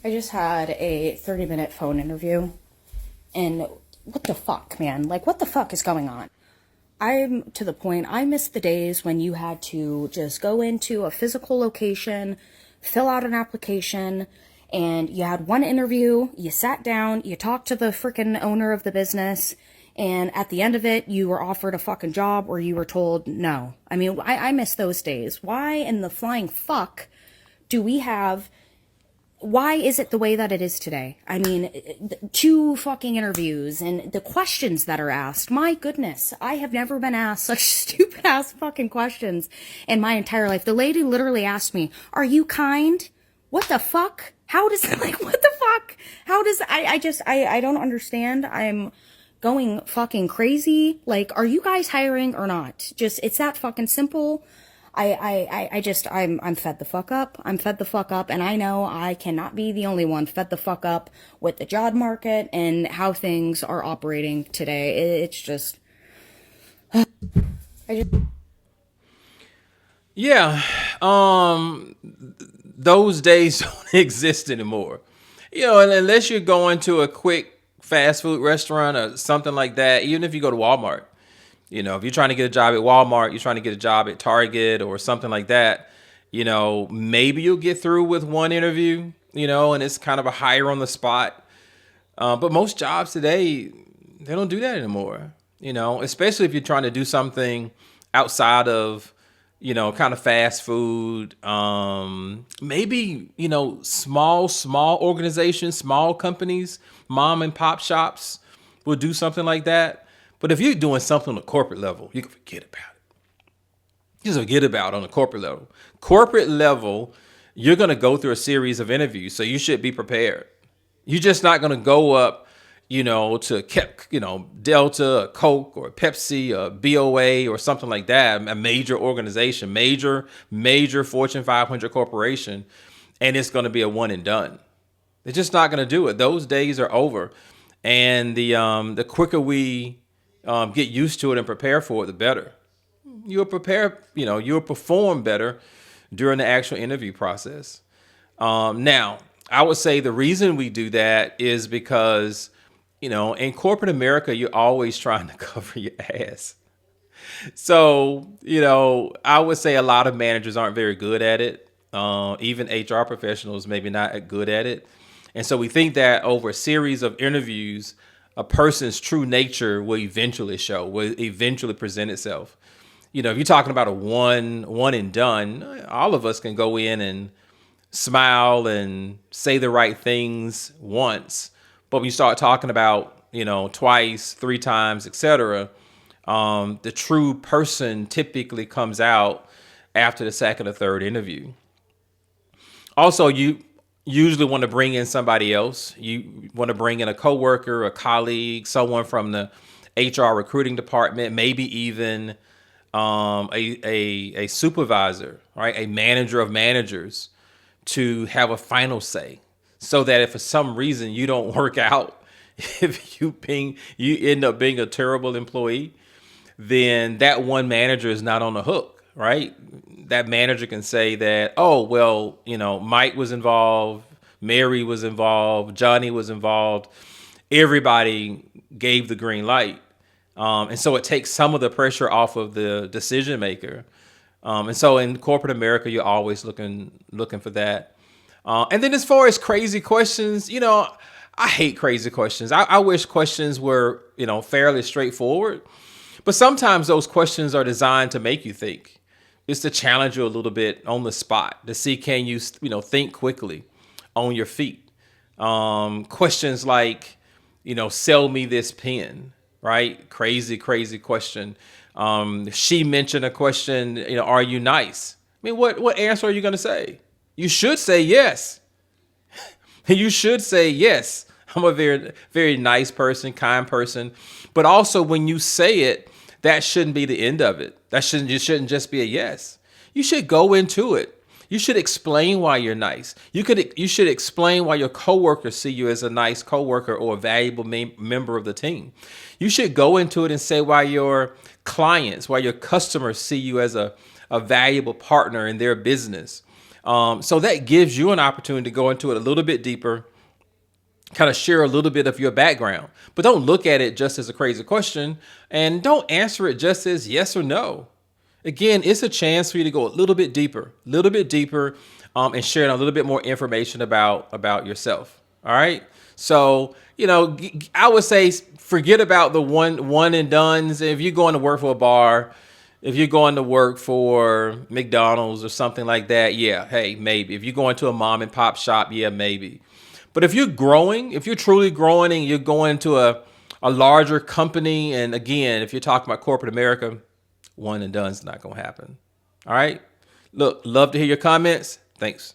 I just had a 30-minute phone interview, and what the fuck, man? Like, what the fuck is going on? I'm to the point, I miss the days when you had to just go into a physical location, fill out an application, and you had one interview, you sat down, you talked to the freaking owner of the business, and at the end of it, you were offered a fucking job or you were told no. I mean, I miss those days. Why in the flying fuck do we have why is it the way that it is today? I mean, two fucking interviews and the questions that are asked. My goodness, I have never been asked such stupid ass fucking questions in my entire life. The lady literally asked me, "Are you kind?" What the fuck? How does, like, what the fuck? How does, I don't understand. I'm going fucking crazy. Like, are you guys hiring or not? Just, it's that fucking simple. I'm fed the fuck up. I'm fed the fuck up, and I know I cannot be the only one fed the fuck up with the job market and how things are operating today. It's just, I just, Yeah, those days don't exist anymore. And unless you're going to a quick fast food restaurant or something like that, even if you go to Walmart, if you're trying to get a job at Walmart, you're trying to get a job at Target or something like that, maybe you'll get through with one interview, and it's kind of a hire on the spot. But most jobs today, they don't do that anymore, especially if you're trying to do something outside of, kind of fast food. Maybe, small organizations, small companies, mom and pop shops will do something like that. But if you're doing something on the corporate level, you can forget about it. Just forget about it on the corporate level. Corporate level, you're going to go through a series of interviews, so you should be prepared. You're just not going to go up, to Delta, or Coke, or Pepsi, or BOA, or something like that, a major organization, major Fortune 500 corporation, and it's going to be a one and done. They're just not going to do it. Those days are over, and the quicker we get used to it and prepare for it, the better. You'll prepare, you'll perform better during the actual interview process. Now, I would say the reason we do that is because, in corporate America, you're always trying to cover your ass. So, I would say a lot of managers aren't very good at it. Even HR professionals, maybe not good at it. And so we think that over a series of interviews, a person's true nature will eventually show, will eventually present itself. If you're talking about a one and done, all of us can go in and smile and say the right things once. But when you start talking about, twice, three times, etc., the true person typically comes out after the second or third interview. Also, you usually want to bring in somebody else. You want to bring in a coworker, a colleague, someone from the HR recruiting department, maybe even a supervisor, right? A manager of managers to have a final say, so that if for some reason you don't work out, if you end up being a terrible employee, then that one manager is not on the hook, right? That manager can say that, oh, well, Mike was involved, Mary was involved, Johnny was involved. Everybody gave the green light. And so it takes some of the pressure off of the decision maker. And so in corporate America, you're always looking for that. And then as far as crazy questions, I hate crazy questions. I wish questions were, fairly straightforward. But sometimes those questions are designed to make you think. It's to challenge you a little bit on the spot, to see can you, think quickly on your feet. Questions like, sell me this pen, right? Crazy question. She mentioned a question, are you nice? I mean, what answer are you going to say? You should say yes. You should say yes. I'm a very, very nice person, kind person. But also when you say it, that shouldn't be the end of it. You shouldn't just be a yes. You should go into it. You should explain why you're nice. You should explain why your coworkers see you as a nice coworker or a valuable member of the team. You should go into it and say why your clients, why your customers see you as a valuable partner in their business. So that gives you an opportunity to go into it a little bit deeper, kind of share a little bit of your background, but don't look at it just as a crazy question, and don't answer it just as yes or no. Again, it's a chance for you to go a little bit deeper, and sharing a little bit more information about yourself. All right. So, I would say forget about the one and dones. If you're going to work for a bar, if you're going to work for McDonald's or something like that, yeah, hey, maybe. If you're going to a mom and pop shop, yeah, maybe. But if you're growing, if you're truly growing and you're going to a larger company, and again, if you're talking about corporate America, one and done's not going to happen. All right. Look, love to hear your comments. Thanks.